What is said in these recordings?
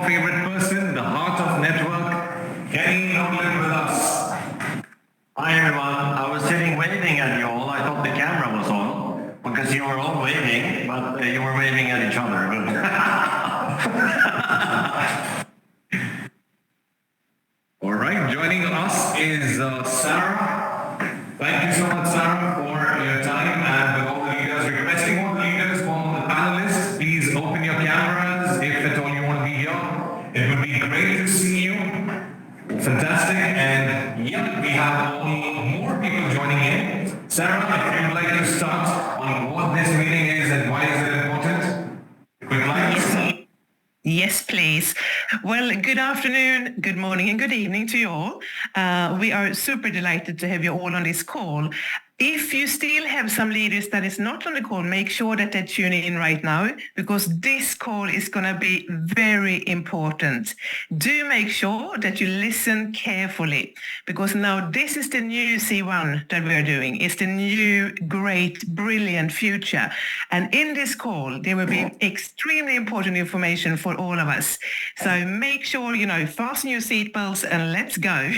favorite person, the heart of network, Kenny Nolan with us. Hi everyone, I was sitting waving at you all. I thought the camera was on because you were all waving, but you were waving at each other. All right, joining us is Sarah. Thank you so much, Sarah, for your time, and with all the leaders, requesting all the leaders, all the panelists, please open your cameras if at all you want to be here. It would be great to see you. Fantastic, and yep, we have more people joining in. Sarah, if you'd like to start on what this meeting is and why is it important? Quick line. Yes, please. Well, good afternoon, good morning, and good evening to you all. We are super delighted to have you all on this call. If you still have some leaders that is not on the call, make sure that they tune in right now, because this call is going to be very important. Do make sure that you listen carefully, because now this is the new C1 that we are doing. It's the new, great, brilliant future. And in this call, there will be extremely important information for all of us. So make sure, fasten your seatbelts and let's go.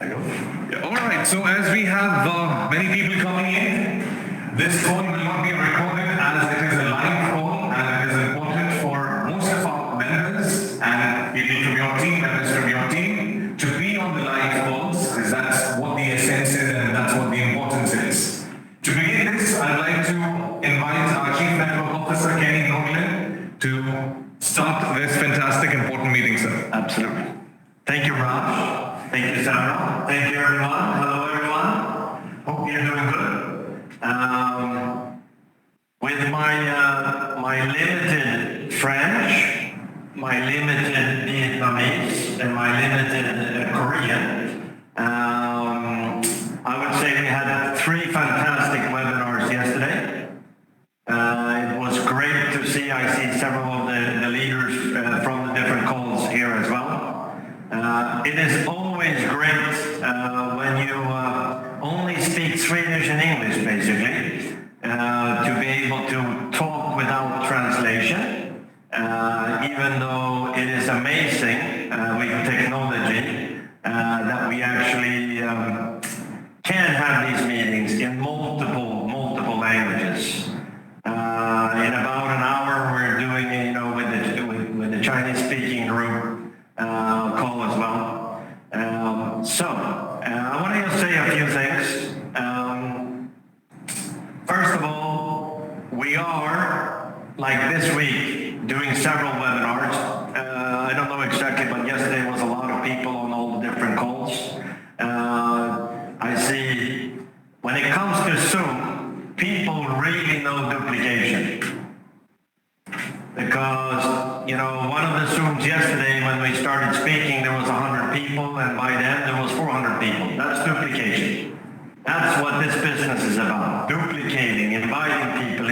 All right, so as we have many people coming in, this call will not be recorded as it is a live call, and it is important for most of our members and people from your team, members from your team, to be on the live calls, because that's what the essence is and that's what the importance is. To begin this, I'd like to invite our Chief Network Officer, Kenny Nolan, to start this fantastic, important meeting, sir. Absolutely. Thank you, Raj. Thank you, Sarah. Thank you, everyone. Hello, everyone. Hope you're doing good. With my limited French, my limited Vietnamese, and my limited Korean, I would say we had 3 fantastic webinars yesterday. It was great to see. I see several of the leaders from the different calls here as well. It is always great when you only speak Swedish and English, basically, to be able to talk without translation, even though it is amazing with technology that we actually can have these meetings in multiple languages. In about an hour, we're doing with the Chinese-speaking group call as well. I want to just say a few things. First of all, we are, like this week, doing several webinars. I don't know exactly, but yesterday was a lot of people on all the different calls. I see, when it comes to Zoom, people really know duplication. Because, one of the Zooms yesterday, when we started speaking, there was 100 people, and by then there was 400 people. That's duplication. That's what this business is about. Duplicating, inviting people.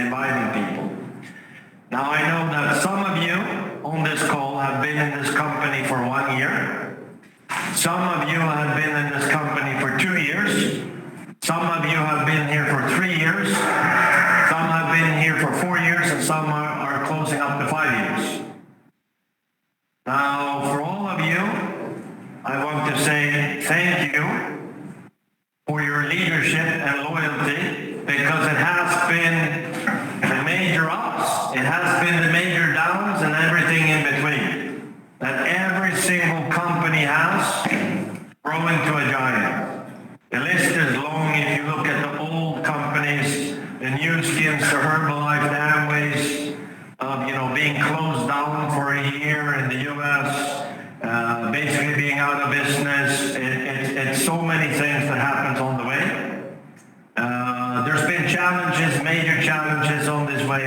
Now, I know that some of you on this call have been in this company for 1 year. Some of you have been in this company for 2 years. Some of you have been here for 3 years. Some have been here for 4 years, and some are closing up to 5 years. Now, for all of you, I want to say thank you for your leadership and loyalty, because it has been the major ups, it has been the major downs, and everything in between that every single company has grown into a giant. The list is long. If you look at the old companies, the New Skins, the Herbalife, the Amways, being closed down for a year in the U.S., basically being out of business. It's so many things that happens on the way. There's been challenges, major challenges on this way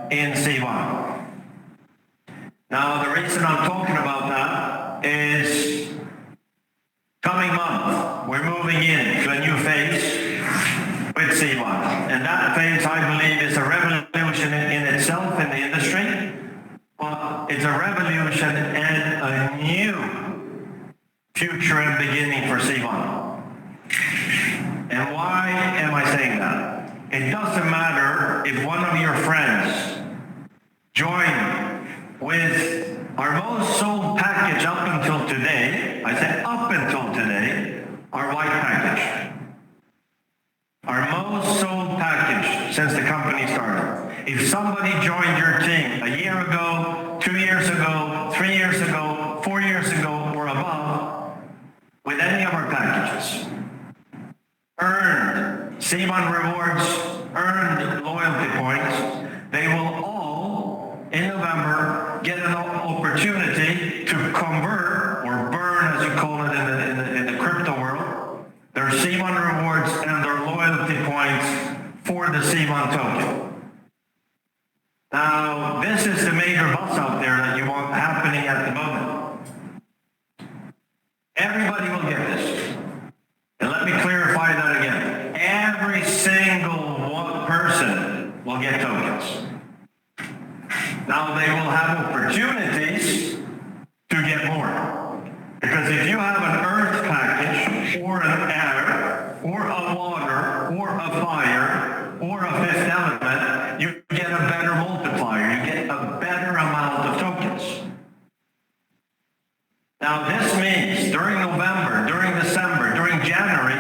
in C1. Now, the reason I'm talking about that is coming month, we're moving into a new phase with C1. And that phase, I believe, is a revolution in itself in the industry. But it's a revolution and a new future and beginning for C1. And why it doesn't matter if one of your friends join with our most sold package up until today, I said up until today, our white package. Our most sold package since the company started. If somebody joined your team a year ago, 2 years ago, 3 years ago, 4 years ago, or above, with any of our packages, earned C1 rewards, earned loyalty points, they will all, in November, get an opportunity to convert, or burn as you call it in the crypto world, their C1 rewards and their loyalty points for the C1 token. Now, this is the major buzz out there that you want happening at the moment. Everybody will get this. And let me clarify that again. Every single person will get tokens. Now, they will have opportunities to get more. Because if you have an earth package, or an air, or a water, or a fire, or a fifth element, you get a better multiplier. You get a better amount of tokens. Now, this means during November, during December, during January,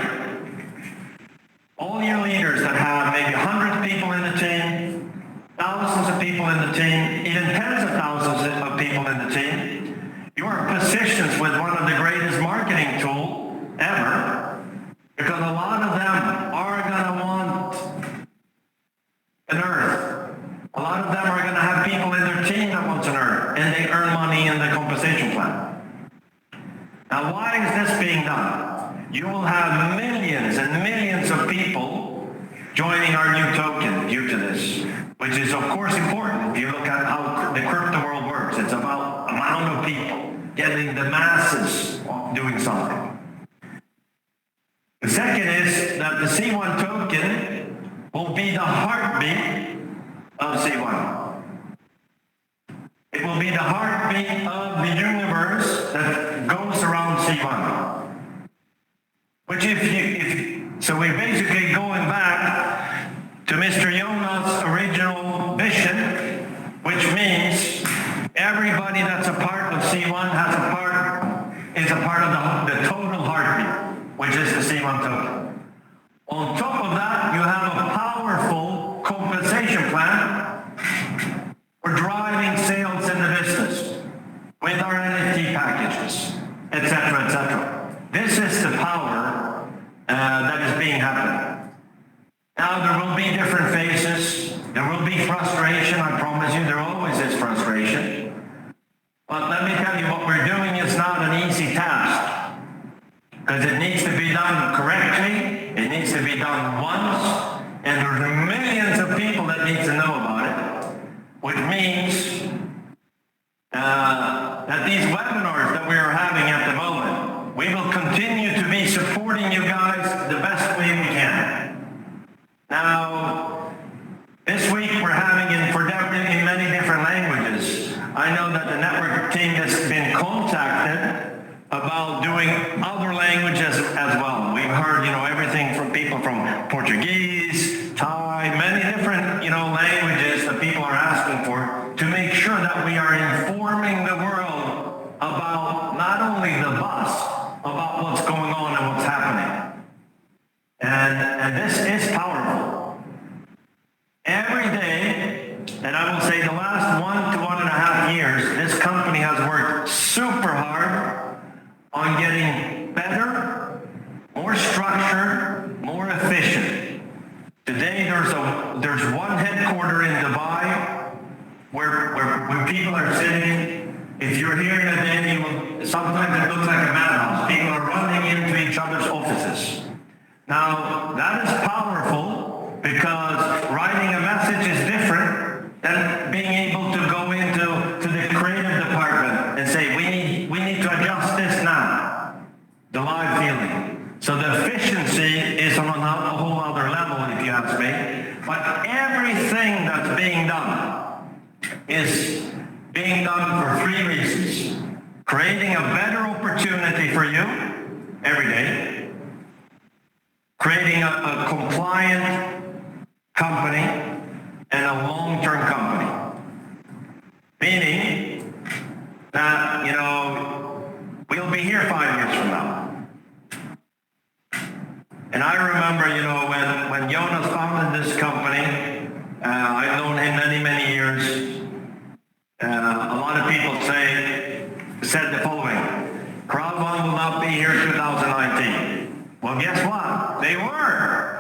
all your leaders that have maybe 100 people in the team, thousands of people in the team, even tens of thousands of people in the team, you are positioned with one of the greatest marketing tools ever, because a lot of them are going to want an earth. A lot of them are going to have people in their team that wants an earth, and they earn money in the compensation plan. Now, why is this being done? You will have millions and millions of people joining our new token due to this, which is of course important. If you look at how the crypto world works, it's about amount of people, getting the masses doing something. The second is that the C1 token will be the heartbeat of C1. It will be the heartbeat of the universe that goes around C1. Which so we're basically going back to Mr. Jonas' original vision, which means everybody that's a part of C1 is a part of the total heartbeat, which is the C1 token. On top of that, you have a powerful compensation plan for driving sales in the business with our NFT packages, etc., etc. This is the power that is being happening. Now, there will be different phases. There will be frustration, I promise you. There always is frustration. But let me tell you, what we're doing is not an easy task, because it needs to be done correctly. It needs to be done once, and there's millions of people that need to know about it, which means that these webinars that we are having at the moment, we will continue to be supporting you guys the best way we can. Now, this week we're having in many different languages. I know that the network team has been contacted about doing other languages as well. We've heard, everything from people from Portuguese, Thai, many different, languages that people are asking for, to make sure that we are informing the world about not only the buzz, about what's going on and what's happening. And this is powerful. Every day, and I will say the last 1 to 1.5 years, this company has worked super hard on getting better, more structured, more efficient. Today there's one headquarter in Dubai where people are sitting. If you're here in a day, sometimes it looks like a madhouse. People are running into each other's offices. Now, that is powerful, because writing a message is different than being able to go into the creative department and say, we need to adjust this now. The live feeling. So the efficiency is on a whole other level, if you ask me. But everything that's being done is being done for 3 reasons. Creating a better opportunity for you every day. Creating a compliant company and a long-term company. Meaning that, we'll be here 5 years from now. And I remember, when Jonas founded this company, I've known him many, many years. A lot of people said the following: Crowdfund will not be here 2019. Well, guess what? They were.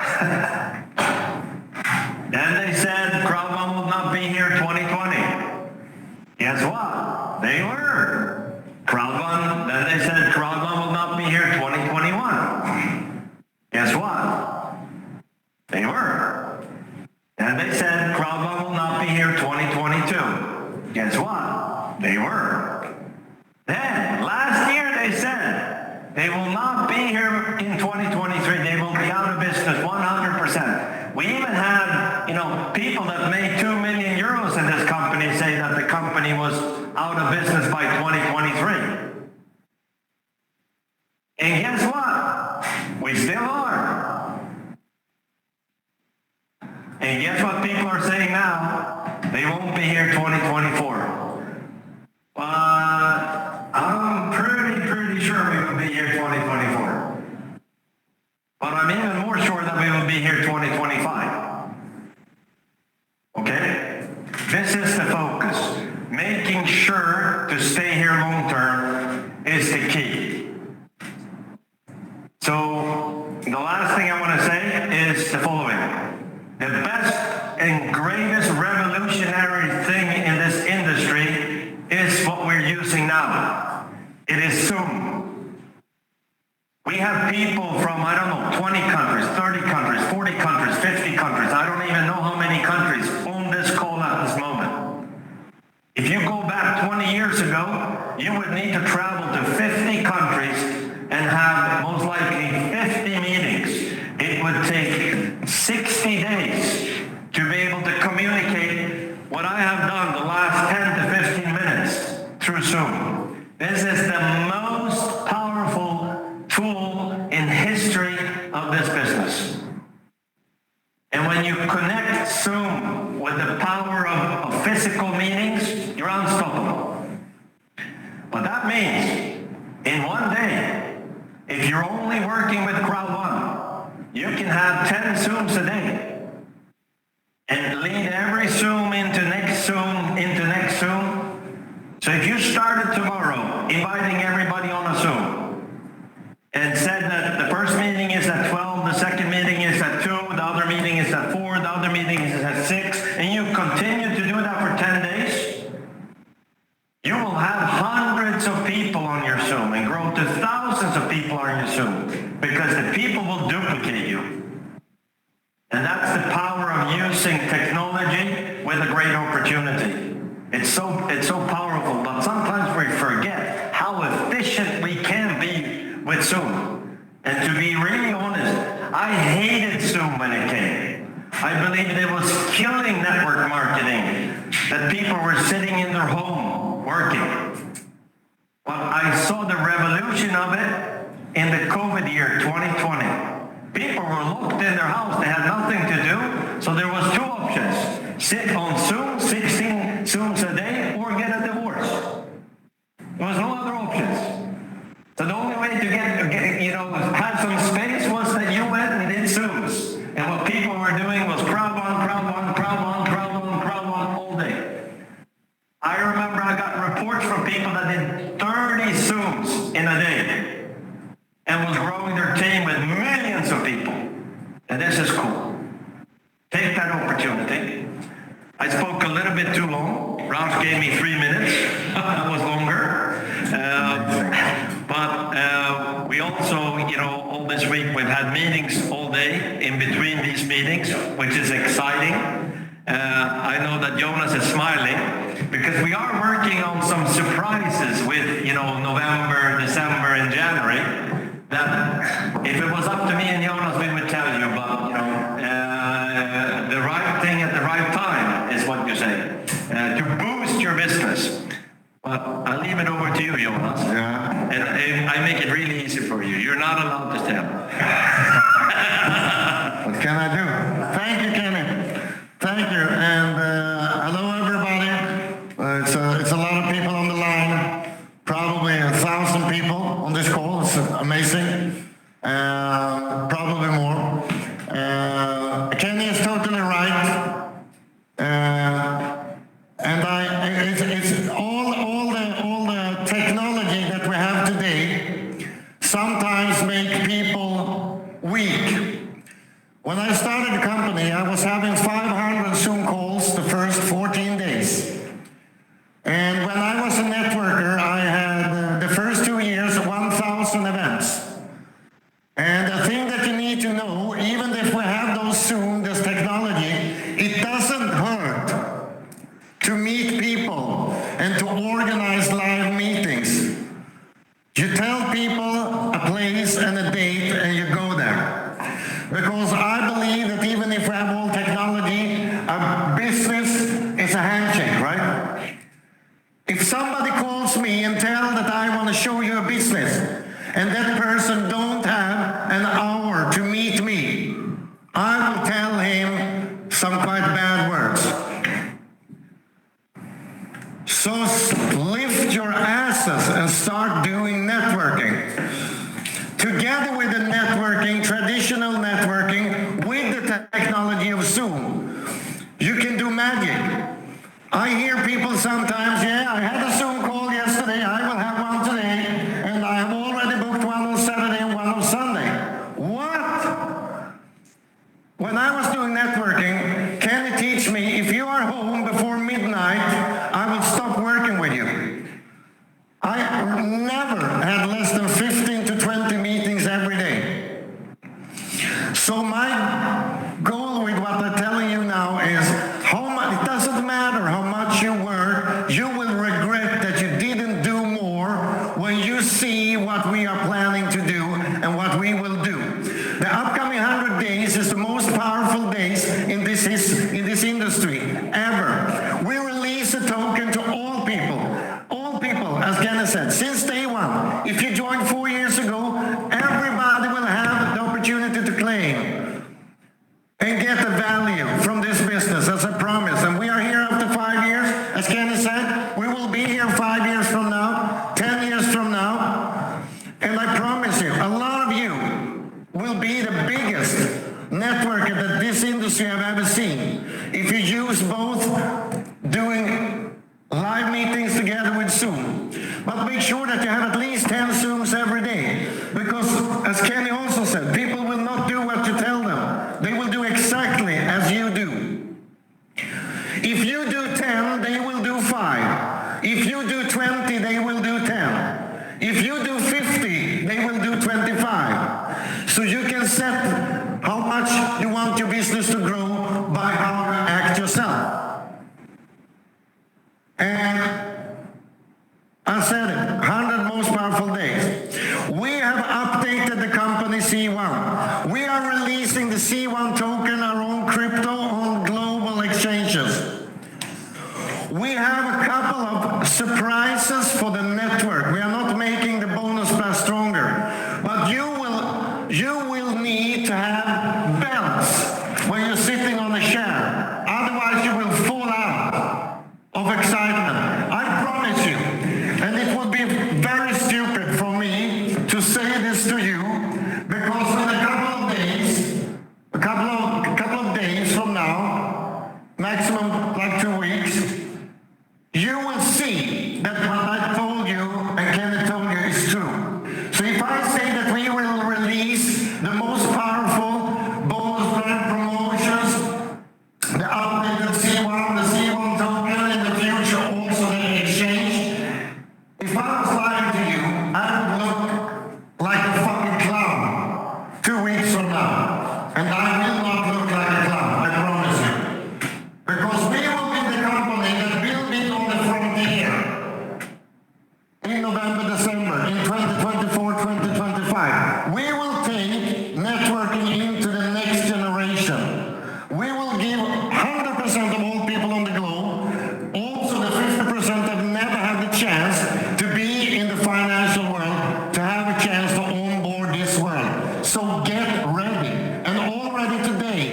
Then they said Crowdfund will not be here 2020. Guess what? They were. Then they said Crowdfund will not be here 2021. Guess what? They were. And they said Crowdfund will not be here 2022. Guess what? They were. Then, last year they said they will not be here in 2023. They will be out of business 100%. We even had, people that made 2 million euros in this company say that the company was out of business by 2023. And guess what? We still are. And guess what people are saying now? They won't be here 2024. I'm pretty sure we will be here 2024. But I'm even more sure that we will be here 2025. Okay? This is the focus. Making sure to stay here long term is the key. So the last thing I want to say is the following. The best and greatest revolutionary thing in this industry is what we're using now. It is Zoom. We have people from, 20 countries, 30 countries, 40 countries, 50 countries. I don't even know how many countries on this call at this moment. If you go back 20 years ago, you would need to travel to 50 countries and have most likely 50 meetings. It would take 60 days to be able to communicate what I have done the last 10 to 15 minutes through Zoom. This is the most powerful tool in history of this business. And when you connect Zoom with the power of physical meetings, you're unstoppable. But that means in one day, if you're only working with Crowdfund, you can have 10 Zooms a day and lead every Zoom into next Zoom, into next Zoom. So if you started tomorrow inviting everybody on a Zoom and said that the first meeting is at 12, the second meeting is at 2, the other meeting is at 4, the other meeting is at 6, and you continue to do that for 10 days, you will have hundreds of people on your Zoom and grow to thousands of people on your Zoom because the people will duplicate you. And that's the power of using technology with a great opportunity. It's so powerful, but sometimes we forget how efficient we can be with Zoom. And to be really honest, I hated Zoom when it came. I believed it was killing network marketing, that people were sitting in their home working. But I saw the revolution of it in the COVID year, 2020. People were locked in their house. They had nothing to do. So there was 2 options. Sit on Zoom, 16 Zooms a day, or get a divorce. There was no other options. So the only way to have some space was that you went and did Zooms. And what people were doing was Crowdfund all day. I remember I got reports from people that did 30 Zooms in a day and was growing their team with millions of people. And this is cool. Take that opportunity. I spoke a little bit too long. Ralph gave me 3 minutes. That was longer. But we also, all this week we've had meetings all day in between these meetings, which is exciting. I know that Jonas is smiling because we are working on some surprises with, November, December, and January. That if it was up to me and Jonas, we would tell you, but the right thing at the right time is what you say, to boost your business. But I'll leave it over to you, Jonas. Yeah. And I make it really easy for you. You're not allowed to tell. can I do? Thank you, Kenny. Thank you, and hello everybody. It's a lot of people on the line, probably 1,000 people on this call. It's amazing, probably more. Kenny is totally right, and it's all the technology that we have today sometimes make people weak. When I started the company, I was having 500 Zoom calls the first 14 days. And when I was a networker, I had the first 2 years 1,000 events. And the thing that you need to know, even if we have those Zoom, this technology, it doesn't hurt to meet people and to organize live meetings. You tell people a place and a date and you go there. Because I believe that even if we have all technology, a business is a handshake, right? If somebody calls me and tells that I want to show you a business, and that person don't have an hour to meet me, I will tell him some quite bad words. So lift your asses and start doing networking. Together with the networking, traditional networking, with the technology of Zoom, you can do magic. I hear people sometimes, yeah, I had a Zoom call yesterday, I will have one today, and I have already booked one on Saturday and one on Sunday. What? When I was doing networking, Kenny teach me, if you are home before midnight, I will stop working with you. I never had less than 15 to 20 meetings every day. So my goal with what I'm telling you now is, it doesn't matter how much you work, you will regret that you didn't do more when you see what we are planning to do and what we will do. The upcoming 100 days is the most powerful days in this industry ever. We release a token to all people. All people, as Kenneth said, since day one. If you joined 4 years ago, everybody will have the opportunity to claim and get the value from this business as a promise. And we are here after 5 years. As Kenny said, we will be here 5 years from now, 10 years from now. And I promise you, a lot of you will be the biggest networker that this industry have ever seen. If you use both doing live meetings together with Zoom. But make sure that you have at least 10 Zooms every day. Because, as Kenny also said, people will not do what you tell them. They will do exactly as you do. If you do 10, they will do 5. If you do 20, they will do 10. If you do 50, they will do 25. So you can set how much you want your business to grow by how you act yourself. And I said it, 100 most powerful days. We have updated the company C1. We are releasing the C1 token, our own crypto, on global exchanges. We have a couple of surprises for the network. We are not making the bonus plus stronger. But you will need to have belts when you're sitting on a chair. Otherwise you will fall out of excitement. I promise you. And it would be very stupid for me to say this to you, because in a couple of days from now, maximum like 2 weeks, you will see that what I told you and Kenneth told you is true. So if I say that we will release the most powerful bonus brand promotions, the updated C1, the C1 token, in the future also the exchange, if I was lying to you, I would look like a fucking clown 2 weeks from now. And I will not look like a clown, I promise you. Because we will be the company that will be on the frontier in November, December, in 2024, 2025. We will take networking into the next generation. We will give 100% of all people on the globe, also the 50% that never had the chance to be in the financial world, to have a chance to onboard this world. So get ready. And already today,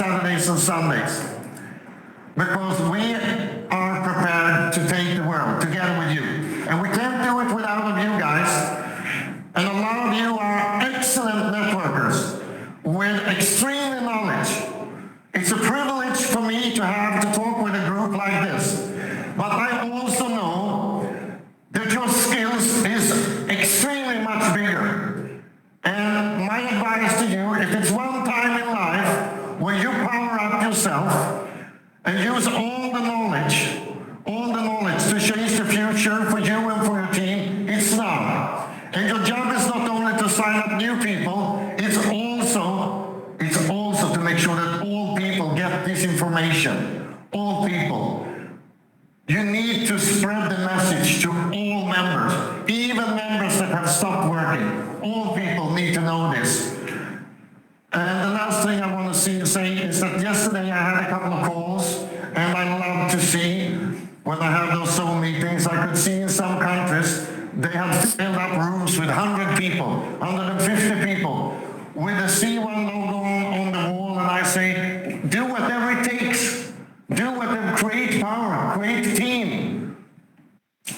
Saturdays and Sundays. Because we are prepared to take the world together with you. And we can't do it without you guys. And a lot of you are excellent networkers with extreme knowledge. It's a privilege for me to have to talk with a group like this. But I also know that your skills is extremely much bigger. And my advice to you, if it's one time in life where you power up yourself and use all the knowledge to change the future for you and for your team, it's now. And your job is not only to sign up new people, it's also to make sure that all people get this information. All people. You need to spread the message to all members, even members that have stopped working. All people need to know this. And the last thing I want to say is that yesterday I had a couple of calls, and I love to see when I have those Zoom meetings, I could see in some countries they have filled up rooms with 100 people, 150 people, with a C1 logo on the wall, and I say, do whatever it takes. Do whatever, create power, create a team.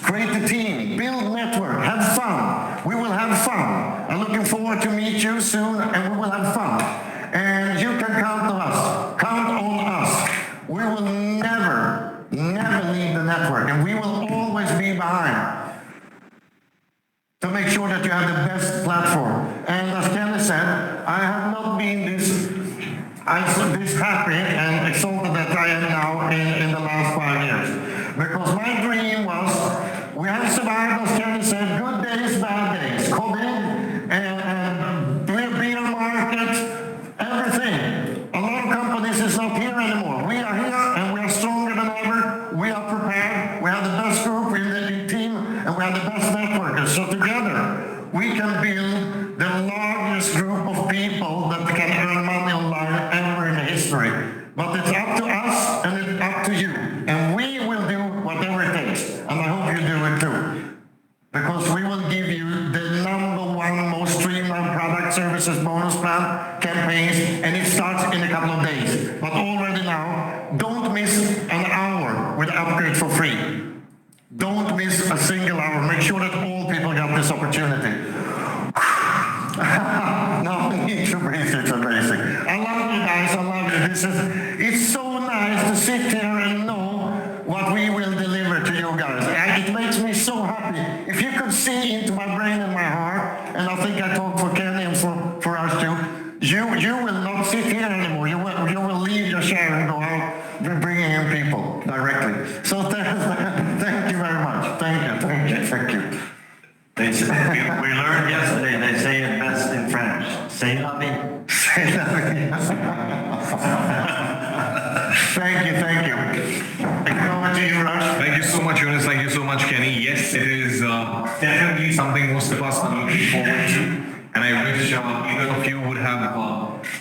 Create a team, build network, have fun. We will have fun. I'm looking forward to meet you soon, and we will have fun. And you can count on us. Count on us. We will never leave the network, and we will always be behind to make sure that you have the best platform. And as Kenny said, I have not been this happy and exalted that I am now in the last 5 years. Because my dream was, we have survived, as Kenny said, good days, bad days, COVID, and beer market, everything. A lot of companies is not here anymore. We are here, and we are stronger than ever. We are prepared. We have the best group in the team, and we have the best networkers. So together, we can build the largest group of people that can earn money online ever in history. But it's up to us, and it's up to you. And we will do whatever it takes. And I hope you do it too. Because we will give you the #1 most streamlined product services bonus plan campaigns, and it starts in a couple of days. But already now, don't miss an hour with upgrade for free. Don't miss a single hour. Make sure that all people got this opportunity. No, I need to breathe. It's amazing. I love you guys. I love you. It's so nice to sit here and know what we will deliver to you guys. It makes me so happy. If you could see into my brain and my heart, and I think I talk for Kenny and for us too, you will not sit here anymore. You will leave your chair and go out bringing in people directly. So thank you very much. Thank you. We learned yesterday, they say it best in French. C'est la vie. C'est la vie. Thank you. Over to you, Raj. Thank you so much, Jonas. Thank you so much, Kenny. Yes, it is definitely something most of us are looking forward to. And I wish either of you would have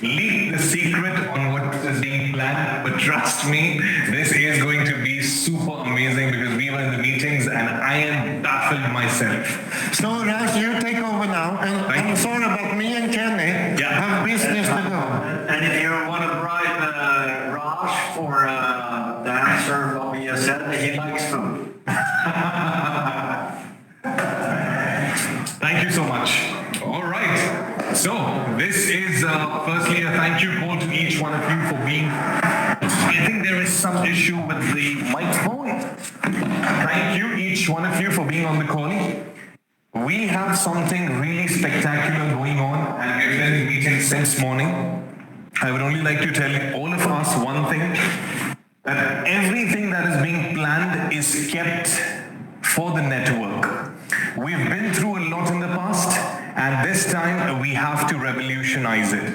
leaked the secret on what is being planned. But trust me, this is going to be super amazing because we were in the meetings and I am baffled myself. So, Raj, you take over now. And I'm sorry about me and Kenny. Yeah. Have business to do. And if you want to bribe Raj for the answer what we just said, he likes food. Thank you so much. All right. So this is firstly a thank you call to each one of you for being. I think there is some issue with the microphone. Thank you each one of you for being on the call. We have something really spectacular going on, and we've been in meetings since morning. I would only like to tell all of us one thing, that everything that is being planned is kept for the network. We've been through a lot in the past, and this time we have to revolutionize it.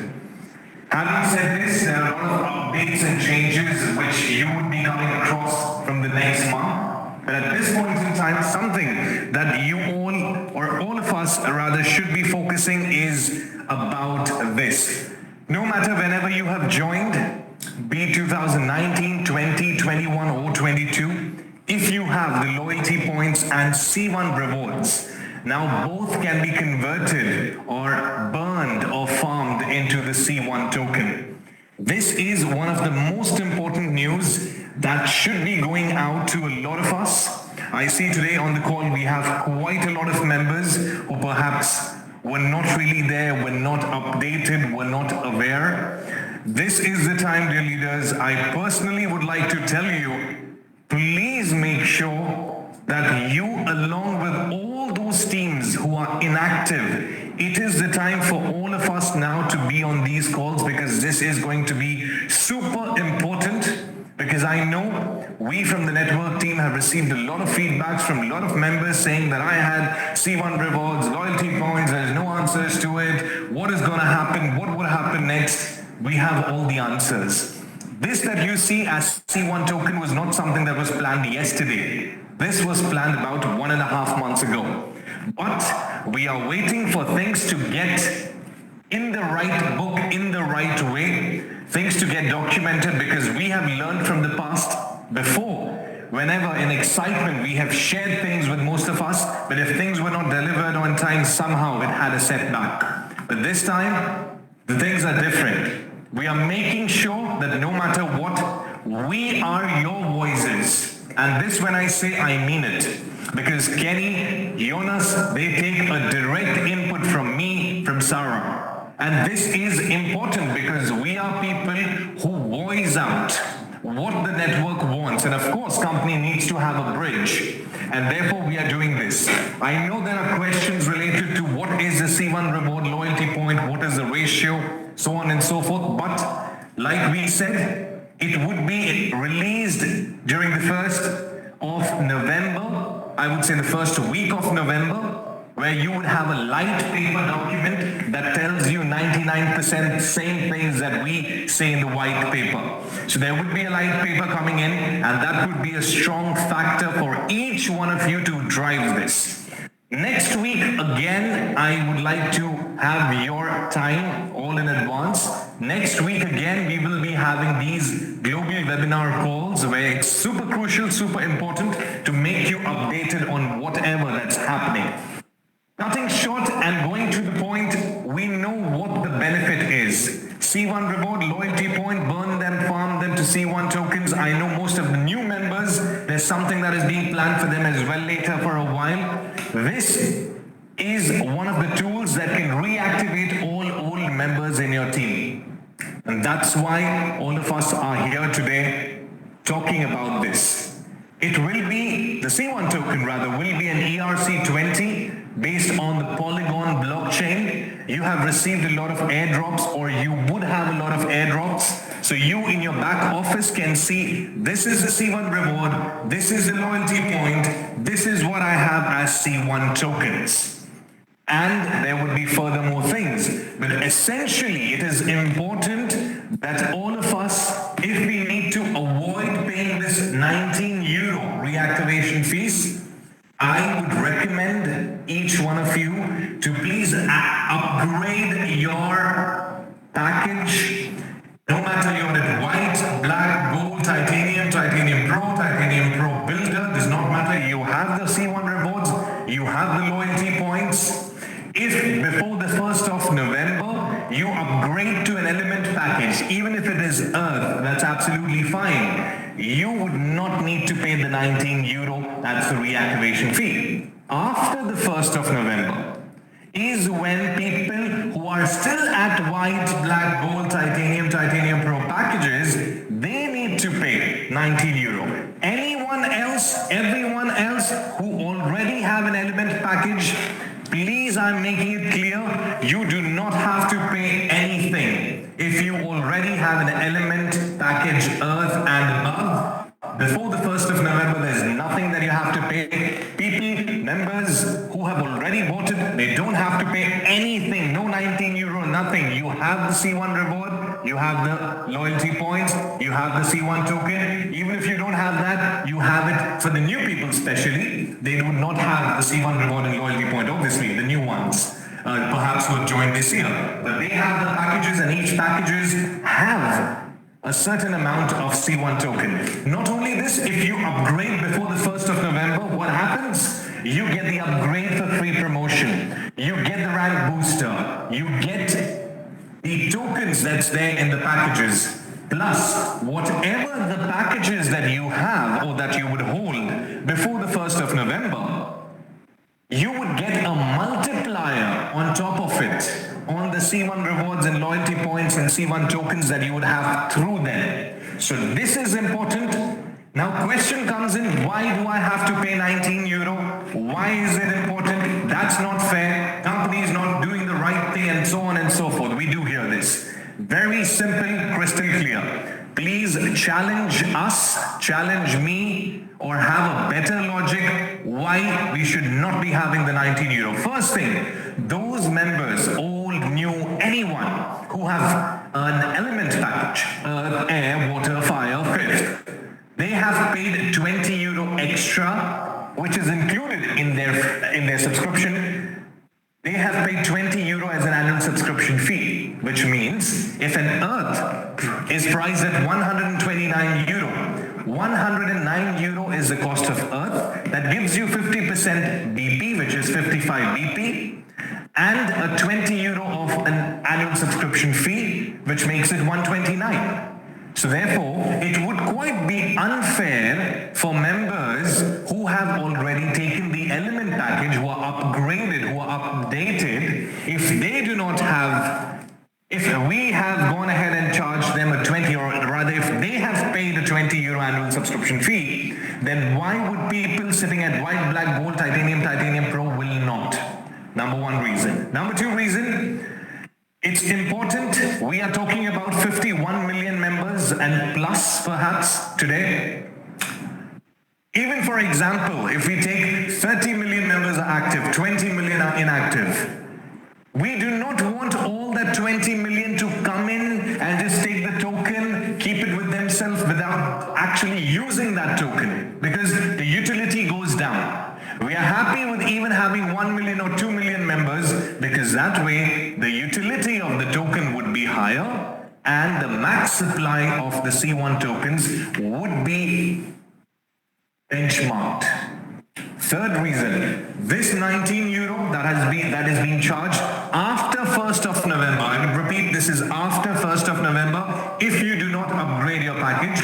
Having said this, there are a lot of updates and changes which you would be coming across from the next month. But at this point in time, something that you all, or all of us rather, should be focusing is about this. No matter whenever you have joined, be 2019, 20, 21 or 22, if you have the loyalty points and C1 rewards, now both can be converted or burned or farmed into the C1 token. This is one of the most important news that should be going out to a lot of us. I see today on the call we have quite a lot of members who perhaps were not really there, were not updated, were not aware. This is the time, dear leaders, I personally would like to tell you, please make sure that you, along with all those teams who are inactive, it is the time for all of us now to be on these calls, because this is going to be super important. Because I know we from the network team have received a lot of feedbacks from a lot of members saying that I had C1 rewards, loyalty points, there's no answers to it. What is going to happen? What will happen next? We have all the answers. This that you see as C1 token was not something that was planned yesterday. This was planned about 1.5 months ago. But we are waiting for things to get in the right book, in the right way, things to get documented, because we have learned from the past before. Whenever in excitement we have shared things with most of us, but if things were not delivered on time, somehow it had a setback. But this time, the things are different. We are making sure that no matter what, we are your voices. And this, when I say, I mean it. Because Kenny, Jonas, they take a direct input from me, from Sarah. And this is important because we are people who voice out what the network wants. And of course, company needs to have a bridge. And therefore, we are doing this. I know there are questions related to what is the C1 reward loyalty point, what is the ratio, so on and so forth. But like we said, it would be released during the 1st of November. I would say the first week of November, where you would have a light paper document that tells you 99% same things that we say in the white paper. So there would be a light paper coming in, and that would be a strong factor for each one of you to drive this. Next week, again, I would like to have your time all in advance. Next week, again, we will be having these global webinar calls where it's super crucial, super important to make you updated on whatever that's happening. Cutting short and going to the point, we know what the benefit is. C1 reward, loyalty point, burn them, farm them to C1 tokens. I know most of the new members, there's something that is being planned for them as well later for a while. This is one of the tools that can reactivate all old members in your team. And that's why all of us are here today talking about this. It will be, the C1 token rather, will be an ERC20 based on the Polygon blockchain. You have received a lot of airdrops, or you would have a lot of airdrops. So you in your back office can see, this is the C1 reward, this is the loyalty point, this is what I have as C1 tokens. And there would be furthermore things. But essentially, it is important that all of us, if we need to avoid paying this €19 reactivation fees, I would recommend each one of you to please upgrade your package. No matter you're at white, black, gold, titanium, titanium pro builder, does not matter. You have the C1 rewards, you have the loyalty points. If before the 1st of November, you upgrade to an element package, even if it is Earth, that's absolutely fine. You would not need to pay the €19, that's the reactivation fee. After the 1st of November is when people who are still at white, black, gold, titanium pro packages, they need to pay €19. Anyone else, everyone else who already have an element package, please, I'm making it clear, you do not have to pay anything. If you already have an element package Earth and above, before the 1st of November, there's nothing that you have to pay. People, members who have already bought it, they don't have to pay anything. No €19, nothing. You have the C1 reward, you have the loyalty points, you have the C1 token. Even if you don't have that, you have it for the new people especially. They do not have the C1 reward and loyalty point, obviously, the new ones. Perhaps who have joined this year. But they have the packages, and each packages have a certain amount of C1 token. Not only this, if you upgrade before the 1st of November, what happens? You get the upgrade for free promotion. You get the rank booster. You get the tokens that's there in the packages, plus whatever the packages that you have or that you would hold before the 1st of November, you would get a multiplier on top of it on the C1 rewards and loyalty points and C1 tokens that you would have through them. So this is important. Now question comes in, why do I have to pay 19 euro? Why is it important? That's not fair. Company is not doing the right thing and so on and so forth. We do hear this. Very simple, crystal clear. Please challenge us, challenge me, or have a better logic why we should not be having the 19 euro. First thing, those members, old, new, anyone who have an element package, earth, air, water, fire, fifth, they have paid 20 euro extra, which is included in their subscription. They have paid 20 euro as an annual subscription fee, which means if an earth is priced at 129 euro, 109 euro is the cost of earth. That gives you 50% BP, which is 55 BP, and a 20 euro of an annual subscription fee, which makes it 129. So therefore, it would quite be unfair for members who have already taken the element package, who are upgraded, who are updated, if they do not have, if we have gone ahead and charged them a 20, or rather if they have paid a 20 euro annual subscription fee, then why would people sitting at white, black, gold, titanium pro will not? Number one reason. Number two reason, it's important. We are talking about 51 million members and plus perhaps today. Even for example, if we take 30 million members are active, 20 million are inactive, we do not want all that 20 million to come in and just take the token, keep it with themselves without actually using that token, because the utility goes down. We are happy with even having 1 million or 2 million members, because that way the utility of the token would be higher and the max supply of the C1 tokens would be benchmarked. Third reason, this 19 euro that is being charged after 1st of November, I would repeat, this is after 1st of November, if you do not upgrade your package,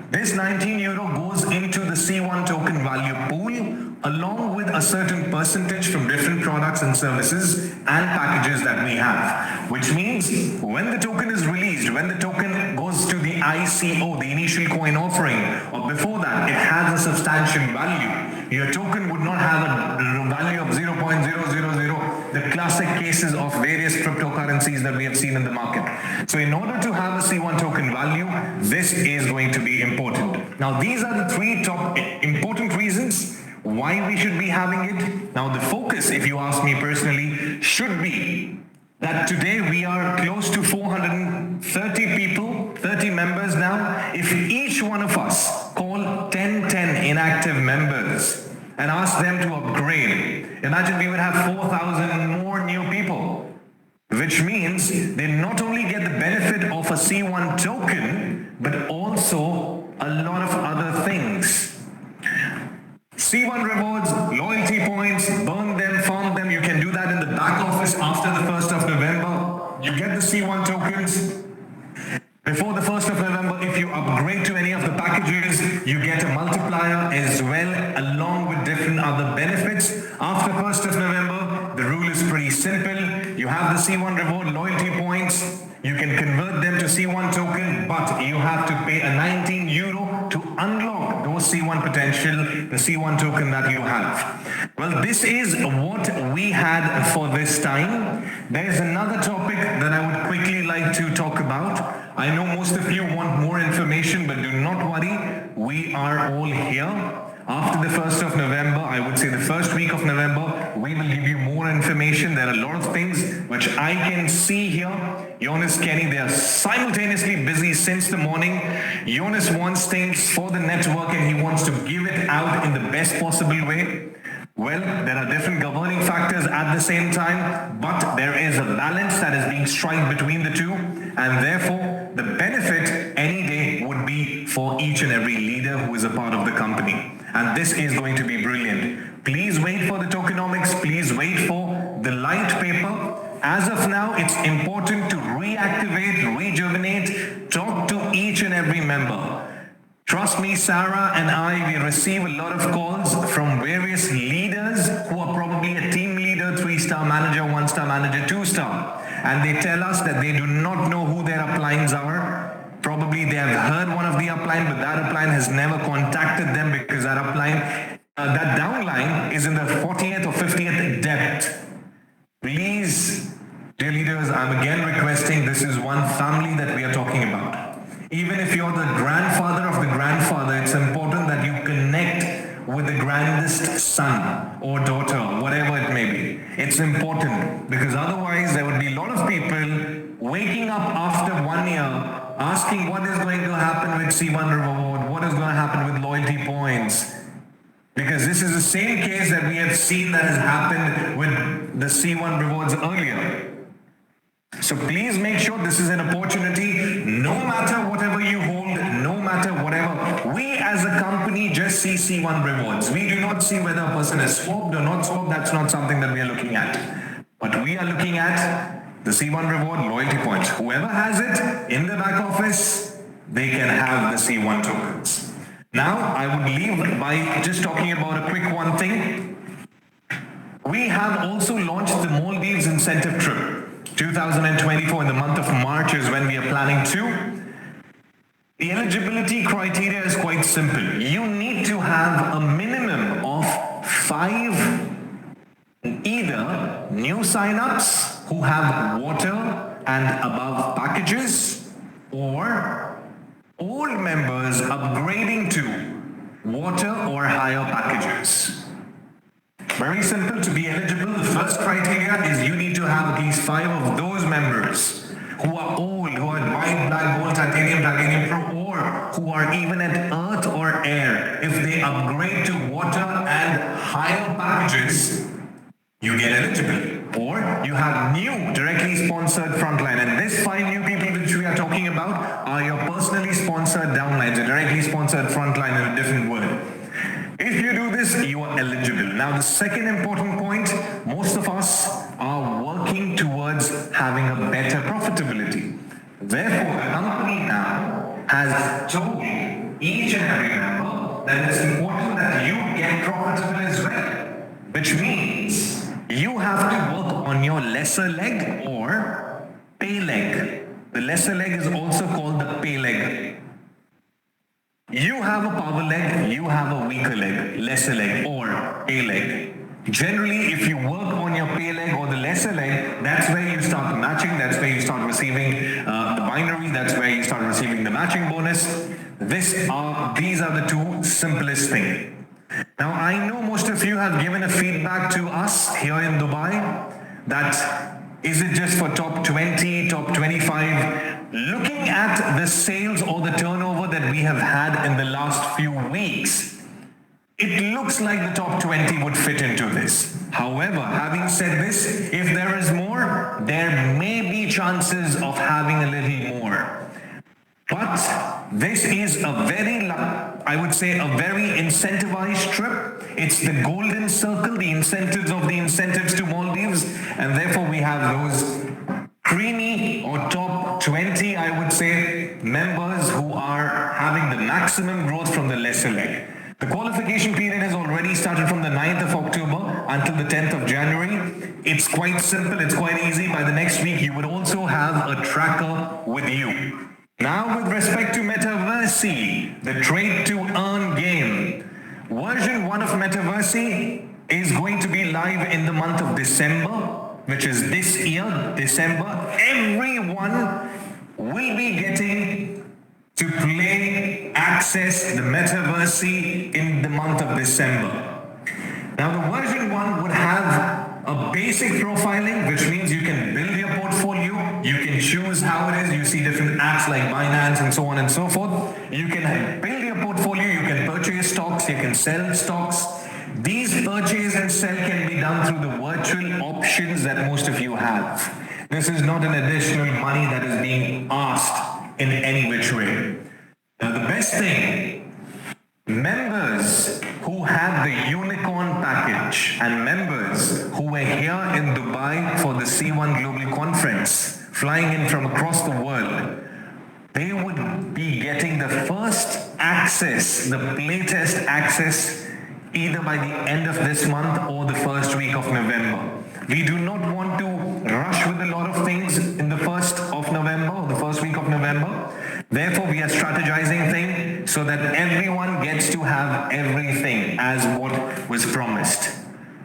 this 19 euro goes into the C1 token value pool along with a certain percentage from different products and services and packages that we have. Which means when the token is released, when the token goes to the ICO, the initial coin offering, or before that, it has a substantial value. Your token would not have a value of 0.000, the classic cases of various cryptocurrencies that we have seen in the market. So in order to have a C1 token value, this is going to be important. Now these are the three top important reasons why we should be having it. Now the focus, if you ask me personally, should be that today we are close to 430 people, 30 members now. If each one of us call 10 inactive members and ask them to upgrade, imagine we would have 4,000 more new people, which means they not only get the benefit of a C1 token, but also a lot of other things. C1 rewards, loyalty points, burn them, farm them. You can do that in the back office after the 1st of November. You get the C1 tokens. Before the 1st of November, if you upgrade to any of the packages, you get a multiplier as well, along with different other benefits. After 1st of November, the rule is pretty simple. You have the C1 reward loyalty points. You can convert them to C1 token, but you have to pay a 19 euro to unlock those C1 potential, the C1 token that you have. Well, this is what we had for this time. There's another topic that I would quickly like to talk about. I know most of you want more information, but do not worry. We are all here. After the 1st of November, I would say the first week of November, we will give you more information. There are a lot of things which I can see here. Jonas, Kenny, they are simultaneously busy since the morning. Jonas wants things for the network and he wants to give it out in the best possible way. Well, there are different governing factors at the same time, but there is a balance that is being struck between the two, and therefore the benefit any day would be for each and every leader who is a part of the company. And this is going to be brilliant. Please wait for the tokenomics. Please wait for the light paper. As of now, it's important to react reactivate, rejuvenate, talk to each and every member. Trust me, Sarah and I, we receive a lot of calls from various leaders who are probably a team leader, 3-star manager, 1-star manager, 2-star. And they tell us that they do not know who their uplines are. Probably they have heard one of the upline, but that upline has never contacted them because that upline, that downline is in the 40th or 50th depth. Please, dear leaders, I'm again requesting, this is one family that we are talking about. Even if you're the grandfather of the grandfather, it's important that you connect with the grandest son or daughter, whatever it may be. It's important because otherwise there would be a lot of people waking up after 1 year asking what is going to happen with C1 reward, what is going to happen with loyalty points. Because this is the same case that we have seen that has happened with the C1 rewards earlier. So please make sure this is an opportunity, no matter whatever you hold, no matter whatever. We as a company just see C1 rewards. We do not see whether a person is swapped or not swapped. That's not something that we are looking at. But we are looking at the C1 reward loyalty points. Whoever has it in the back office, they can have the C1 tokens. Now, I would leave by just talking about a quick one thing. We have also launched the Maldives incentive trip. 2024 in the month of March is when we are planning to. The eligibility criteria is quite simple. You need to have a minimum of 5 either new signups who have water and above packages, or old members upgrading to water or higher packages. Very simple. To be eligible, the first criteria is you need to have at least 5 of those members who are old, who are white, black, gold, titanium pro, or who are even at earth or air. If they upgrade to water and higher packages, you get eligible. Or you have new directly sponsored frontline. And these 5 new people which we are talking about are your personally sponsored downlines, a directly sponsored frontline in a different word. If you do this, you are eligible. Now, the second important point, most of us are working towards having a better profitability. Therefore, the company now has told each and every member that it's important that you get profitable as well, which means you have to work on your lesser leg or pay leg. The lesser leg is also called the pay leg. You have a power leg, you have a weaker leg, lesser leg or pay leg. Generally, if you work on your pay leg or the lesser leg, that's where you start matching, that's where you start receiving the binary, that's where you start receiving the matching bonus. These are the 2 simplest things. Now, I know most of you have given a feedback to us here in Dubai that is it just for top 20, top 25? Looking at the sales or the turnover that we have had in the last few weeks, it looks like the top 20 would fit into this. However, having said this, if there is more, there may be chances of having a little more. But this is a very, I would say, a very incentivized trip. It's the golden circle, the incentives of the incentives to Maldives, and therefore we have those creamy or top 20, I would say, members who are having the maximum growth from the lesser leg. The qualification period has already started from the 9th of October until the 10th of January. It's quite simple, it's quite easy. By the next week, you would also have a tracker with you. Now, with respect to Metaverse, the trade to earn game, version 1 of Metaverse is going to be live in the month of December, which is this year, December. Everyone will be getting to play, access the Metaverse in the month of December. Now, the version 1 would have a basic profiling, which means you can build your portfolio, you can choose how it is, you see different apps like Binance and so on and so forth. You can build your portfolio, you can purchase stocks, you can sell stocks. These purchase and sell can be done through the virtual options that most of you have. This is not an additional money that is being asked in any which way. Now, the best thing, members who had the unicorn package and members who were here in Dubai for the C1 Global Conference flying in from across the world, they would be getting the first access, the playtest access, either by the end of this month or the first week of November. We do not want to rush with a lot of things in the 1st of November or the first week of November. Therefore, we are strategizing things so that everyone gets to have everything as what was promised.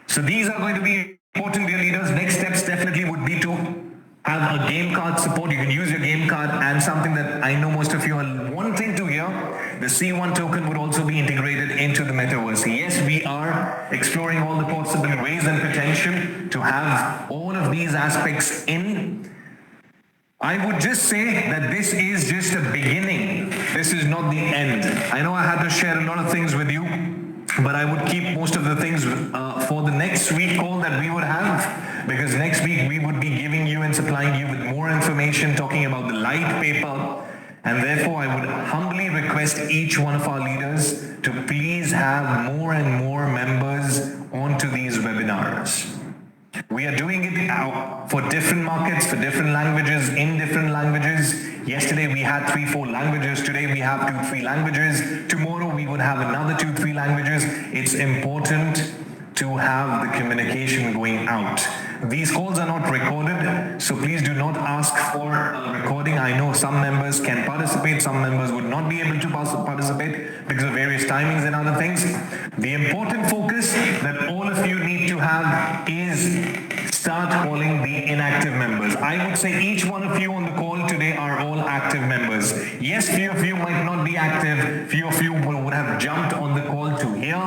So these are going to be important, dear leaders. Next steps definitely would be to have a game card support. You can use your game card, and something that I know most of you are wanting to hear, the C1 token would also be integrated into the metaverse. Yes, we are exploring all the possible ways and potential to have all of these aspects in. I would just say that this is just a beginning. This is not the end. I know I had to share a lot of things with you, but I would keep most of the things for the next week call that we would have, because next week we would be giving you and supplying you with more information, talking about the light paper, and therefore I would humbly request each one of our leaders to please have more and more members onto these webinars. We are doing it out for different markets, for different languages, in different languages. Yesterday we had 3-4 languages. Today we have 2-3 languages. Tomorrow we would have another 2-3 languages. It's important to have the communication going out. These calls are not recorded, so please do not ask for a recording. I know some members can participate, some members would not be able to participate because of various timings and other things. The important focus that all of you need to have is start calling the inactive members. I would say each one of you on the call today are all active members. Yes, few of you might not be active, few of you would have jumped on the call to hear.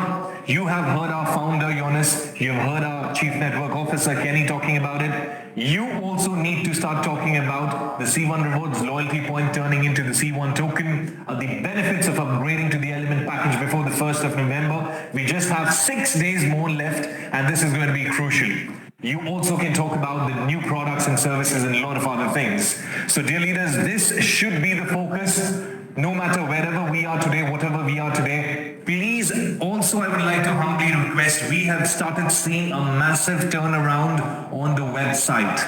You have heard our founder, Jonas, you have heard our Chief Network Officer, Kenny, talking about it. You also need to start talking about the C1 Rewards loyalty point turning into the C1 token, the benefits of upgrading to the Element package before the 1st of November. We just have 6 days more left, and this is going to be crucial. You also can talk about the new products and services and a lot of other things. So dear leaders, this should be the focus, no matter wherever we are today, whatever we are today. Please, also I would like to humbly request, we have started seeing a massive turnaround on the website.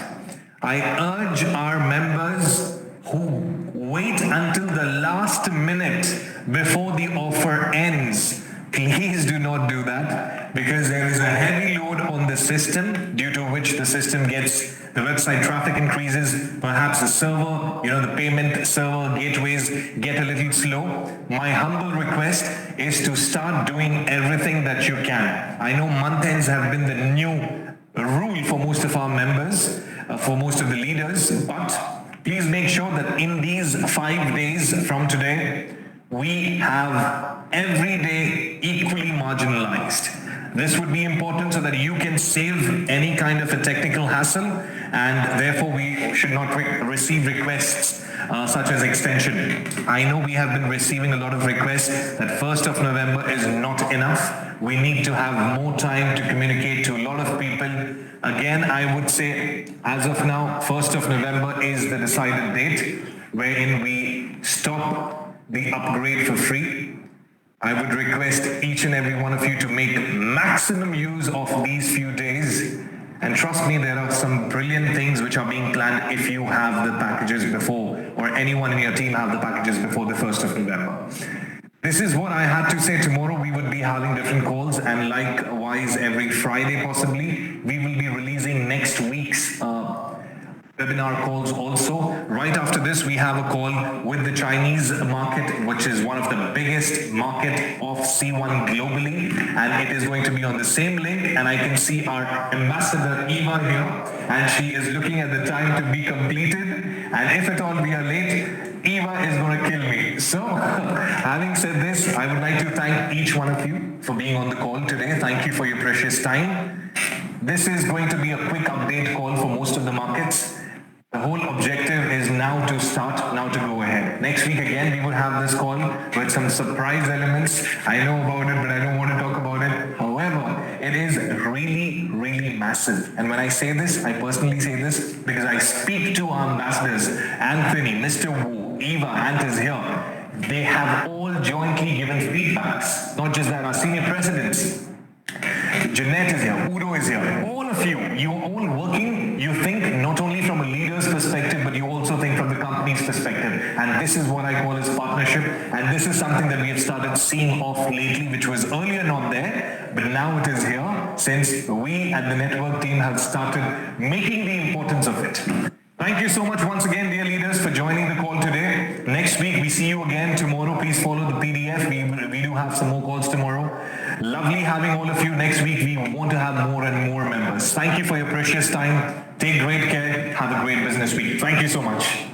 I urge our members who wait until the last minute before the offer ends, please do not do that, because there is a heavy load on the system, due to which the system gets, the website traffic increases, perhaps the server, the payment server gateways get a little slow. My humble request is to start doing everything that you can. I know month ends have been the new rule for most of our members, for most of the leaders, but please make sure that in these 5 days from today, we have every day equally marginalized. This would be important so that you can save any kind of a technical hassle, and therefore we should not receive requests such as extension. I know we have been receiving a lot of requests that 1st of November is not enough. We need to have more time to communicate to a lot of people. Again, I would say as of now, 1st of November is the decided date wherein we stop the upgrade for free. I would request each and every one of you to make maximum use of these few days. And trust me, there are some brilliant things which are being planned if you have the packages before, or anyone in your team have the packages before the 1st of November. This is what I had to say. Tomorrow we would be having different calls, and likewise every Friday possibly, we will be releasing next week's webinar calls also. Right after this, we have a call with the Chinese market, which is one of the biggest market of C1 globally, and it is going to be on the same link. And I can see our ambassador Eva here, and she is looking at the time to be completed. And if at all we are late, Eva is going to kill me. So, having said this, I would like to thank each one of you for being on the call today. Thank you for your precious time. This is going to be a quick update call for most of the markets. The whole objective is now to go ahead. Next week again, we will have this call with some surprise elements. I know about it, but I don't want to talk about it. However, it is really, really massive. And when I say this, I personally say this because I speak to our ambassadors, Anthony, Mr. Wu, Eva, Ant is here. They have all jointly given feedbacks, not just that, our senior presidents. Jeanette is here, Udo is here. All of you, you're all working, you think not only from a leader's perspective, but you also think from the company's perspective. And this is what I call as partnership. And this is something that we have started seeing off lately, which was earlier not there, but now it is here, since we at the network team have started making the importance of it. Thank you so much once again, dear leaders, for joining the call today. Next week, we see you again tomorrow. Please follow the PDF. We do have some more calls tomorrow. Lovely having all of you. Next week, we want to have more and more members. Thank you for your precious time. Take great care. Have a great business week. Thank you so much.